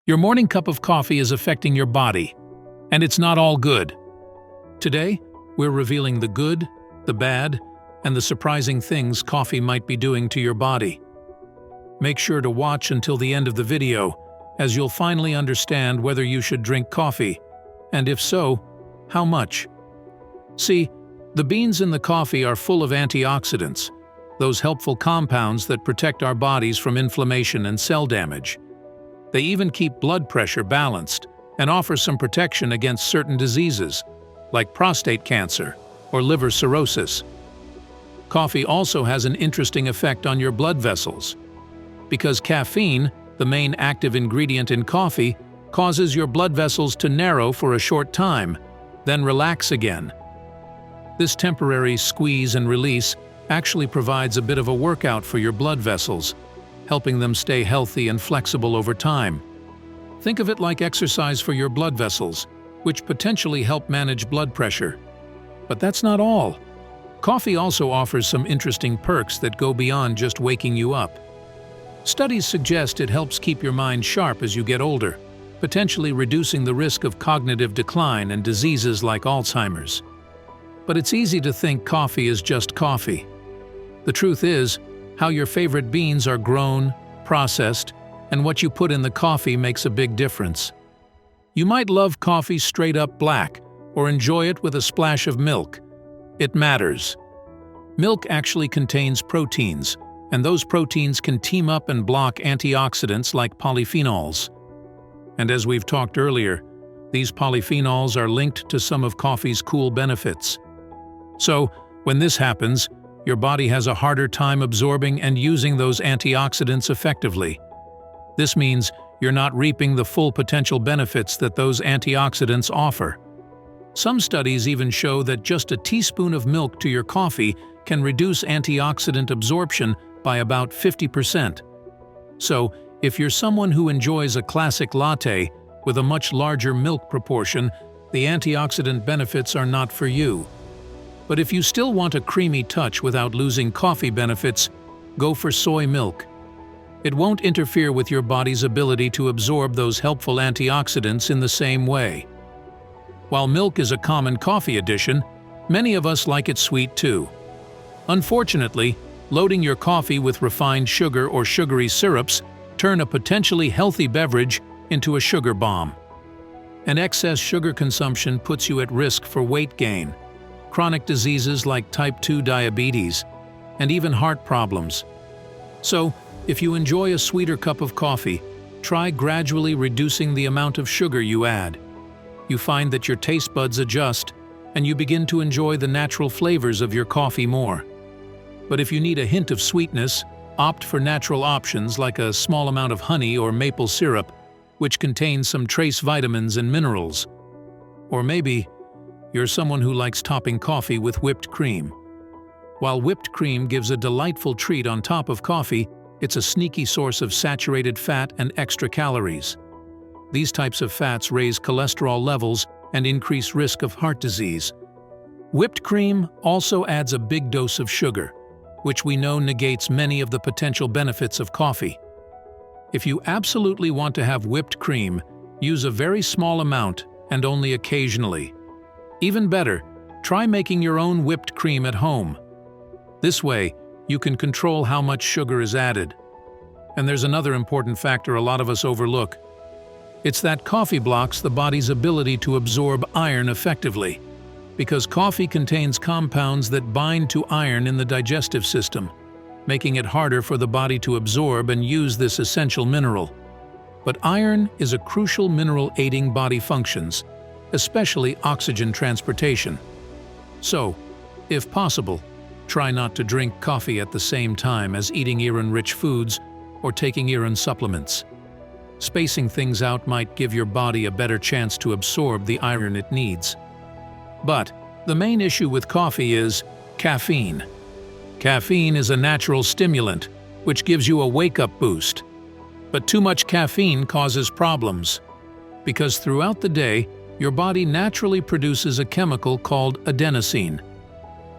Your morning cup of coffee is affecting your body, and it's not all good. Today, we're revealing the good, the bad, and the surprising things coffee might be doing to your body. Make sure to watch until the end of the video, as you'll finally understand whether you should drink coffee, and if so, how much. See, the beans in the coffee are full of antioxidants, those helpful compounds that protect our bodies from inflammation and cell damage. They even keep blood pressure balanced and offer some protection against certain diseases, like prostate cancer or liver cirrhosis. Coffee also has an interesting effect on your blood vessels, because caffeine, the main active ingredient in coffee, causes your blood vessels to narrow for a short time, then relax again. This temporary squeeze and release actually provides a bit of a workout for your blood vessels, helping them stay healthy and flexible over time. Think of it like exercise for your blood vessels, which potentially help manage blood pressure. But that's not all. Coffee also offers some interesting perks that go beyond just waking you up. Studies suggest it helps keep your mind sharp as you get older, potentially reducing the risk of cognitive decline and diseases like Alzheimer's. But it's easy to think coffee is just coffee. The truth is, how your favorite beans are grown, processed, and what you put in the coffee makes a big difference. You might love coffee straight up black, or enjoy it with a splash of milk. It matters. Milk actually contains proteins, and those proteins can team up and block antioxidants like polyphenols. And as we've talked earlier, these polyphenols are linked to some of coffee's cool benefits. So, when this happens, your body has a harder time absorbing and using those antioxidants effectively. This means you're not reaping the full potential benefits that those antioxidants offer. Some studies even show that just a teaspoon of milk to your coffee can reduce antioxidant absorption by about 50%. So, if you're someone who enjoys a classic latte with a much larger milk proportion, the antioxidant benefits are not for you. But if you still want a creamy touch without losing coffee benefits, go for soy milk. It won't interfere with your body's ability to absorb those helpful antioxidants in the same way. While milk is a common coffee addition, many of us like it sweet too. Unfortunately, loading your coffee with refined sugar or sugary syrups turn a potentially healthy beverage into a sugar bomb. And excess sugar consumption puts you at risk for weight gain, chronic diseases like type 2 diabetes, and even heart problems. So, if you enjoy a sweeter cup of coffee, try gradually reducing the amount of sugar you add. You find that your taste buds adjust, and you begin to enjoy the natural flavors of your coffee more. But if you need a hint of sweetness, opt for natural options like a small amount of honey or maple syrup, which contains some trace vitamins and minerals. Or maybe you're someone who likes topping coffee with whipped cream. While whipped cream gives a delightful treat on top of coffee, it's a sneaky source of saturated fat and extra calories. These types of fats raise cholesterol levels and increase risk of heart disease. Whipped cream also adds a big dose of sugar, which we know negates many of the potential benefits of coffee. If you absolutely want to have whipped cream, use a very small amount and only occasionally. Even better, try making your own whipped cream at home. This way, you can control how much sugar is added. And there's another important factor a lot of us overlook. It's that coffee blocks the body's ability to absorb iron effectively, because coffee contains compounds that bind to iron in the digestive system, making it harder for the body to absorb and use this essential mineral. But iron is a crucial mineral aiding body functions, especially oxygen transportation. So, if possible, try not to drink coffee at the same time as eating iron-rich foods or taking iron supplements. Spacing things out might give your body a better chance to absorb the iron it needs. But the main issue with coffee is caffeine. Caffeine is a natural stimulant, which gives you a wake-up boost. But too much caffeine causes problems, because throughout the day, your body naturally produces a chemical called adenosine.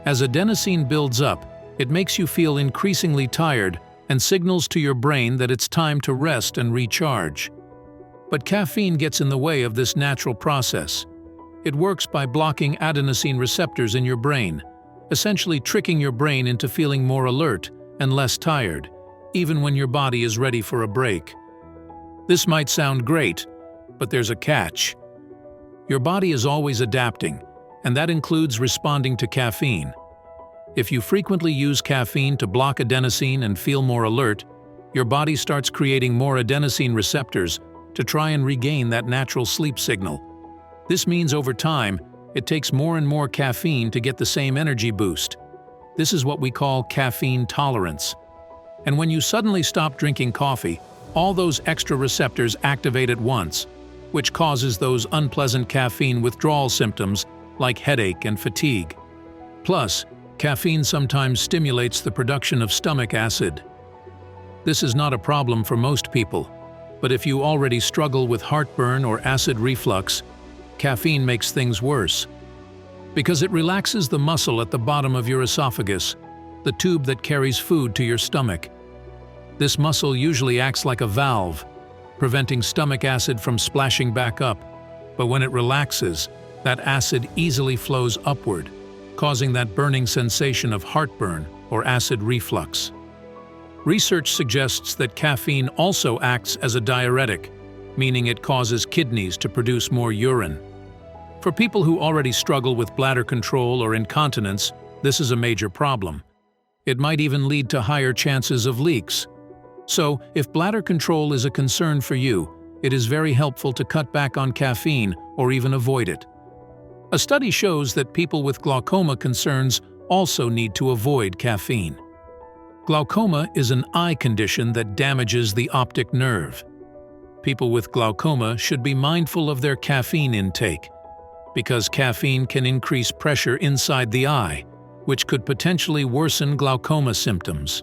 As adenosine builds up, it makes you feel increasingly tired and signals to your brain that it's time to rest and recharge. But caffeine gets in the way of this natural process. It works by blocking adenosine receptors in your brain, essentially tricking your brain into feeling more alert and less tired, even when your body is ready for a break. This might sound great, but there's a catch. Your body is always adapting, and that includes responding to caffeine. If you frequently use caffeine to block adenosine and feel more alert, your body starts creating more adenosine receptors to try and regain that natural sleep signal. This means over time, it takes more and more caffeine to get the same energy boost. This is what we call caffeine tolerance. And when you suddenly stop drinking coffee, all those extra receptors activate at once, which causes those unpleasant caffeine withdrawal symptoms like headache and fatigue. Plus, caffeine sometimes stimulates the production of stomach acid. This is not a problem for most people, but if you already struggle with heartburn or acid reflux, caffeine makes things worse. Because it relaxes the muscle at the bottom of your esophagus, the tube that carries food to your stomach. This muscle usually acts like a valve, preventing stomach acid from splashing back up, but when it relaxes, that acid easily flows upward, causing that burning sensation of heartburn or acid reflux. Research suggests that caffeine also acts as a diuretic, meaning it causes kidneys to produce more urine. For people who already struggle with bladder control or incontinence, this is a major problem. It might even lead to higher chances of leaks. So, if bladder control is a concern for you, it is very helpful to cut back on caffeine or even avoid it. A study shows that people with glaucoma concerns also need to avoid caffeine. Glaucoma is an eye condition that damages the optic nerve. People with glaucoma should be mindful of their caffeine intake, because caffeine can increase pressure inside the eye, which could potentially worsen glaucoma symptoms.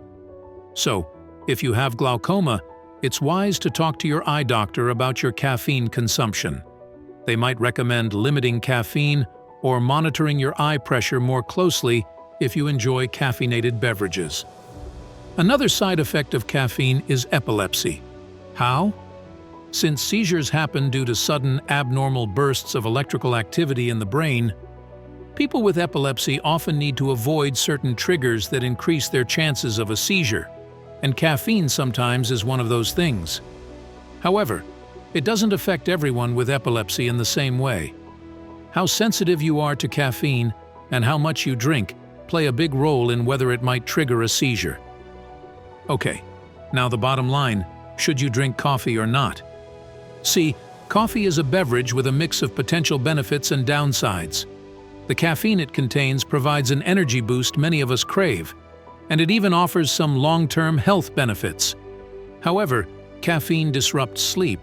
So, if you have glaucoma, it's wise to talk to your eye doctor about your caffeine consumption. They might recommend limiting caffeine or monitoring your eye pressure more closely if you enjoy caffeinated beverages. Another side effect of caffeine is epilepsy. How? Since seizures happen due to sudden abnormal bursts of electrical activity in the brain, people with epilepsy often need to avoid certain triggers that increase their chances of a seizure, and caffeine sometimes is one of those things. However, it doesn't affect everyone with epilepsy in the same way. How sensitive you are to caffeine and how much you drink play a big role in whether it might trigger a seizure. Okay, now the bottom line, should you drink coffee or not? See, coffee is a beverage with a mix of potential benefits and downsides. The caffeine it contains provides an energy boost many of us crave, and it even offers some long-term health benefits. However, caffeine disrupts sleep,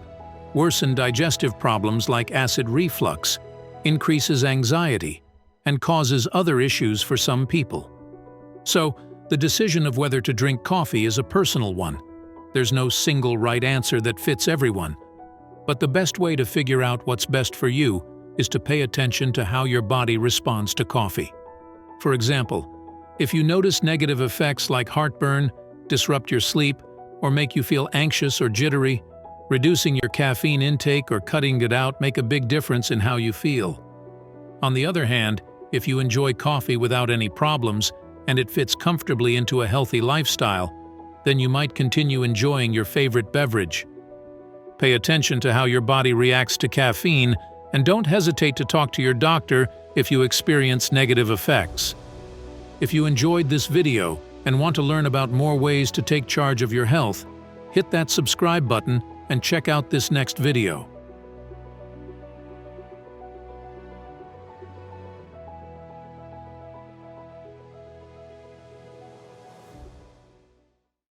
worsens digestive problems like acid reflux, increases anxiety, and causes other issues for some people. So, the decision of whether to drink coffee is a personal one. There's no single right answer that fits everyone. But the best way to figure out what's best for you is to pay attention to how your body responds to coffee. For example, if you notice negative effects like heartburn, disrupt your sleep, or make you feel anxious or jittery, reducing your caffeine intake or cutting it out make a big difference in how you feel. On the other hand, if you enjoy coffee without any problems and it fits comfortably into a healthy lifestyle, then you might continue enjoying your favorite beverage. Pay attention to how your body reacts to caffeine and don't hesitate to talk to your doctor if you experience negative effects. If you enjoyed this video and want to learn about more ways to take charge of your health, hit that subscribe button and check out this next video.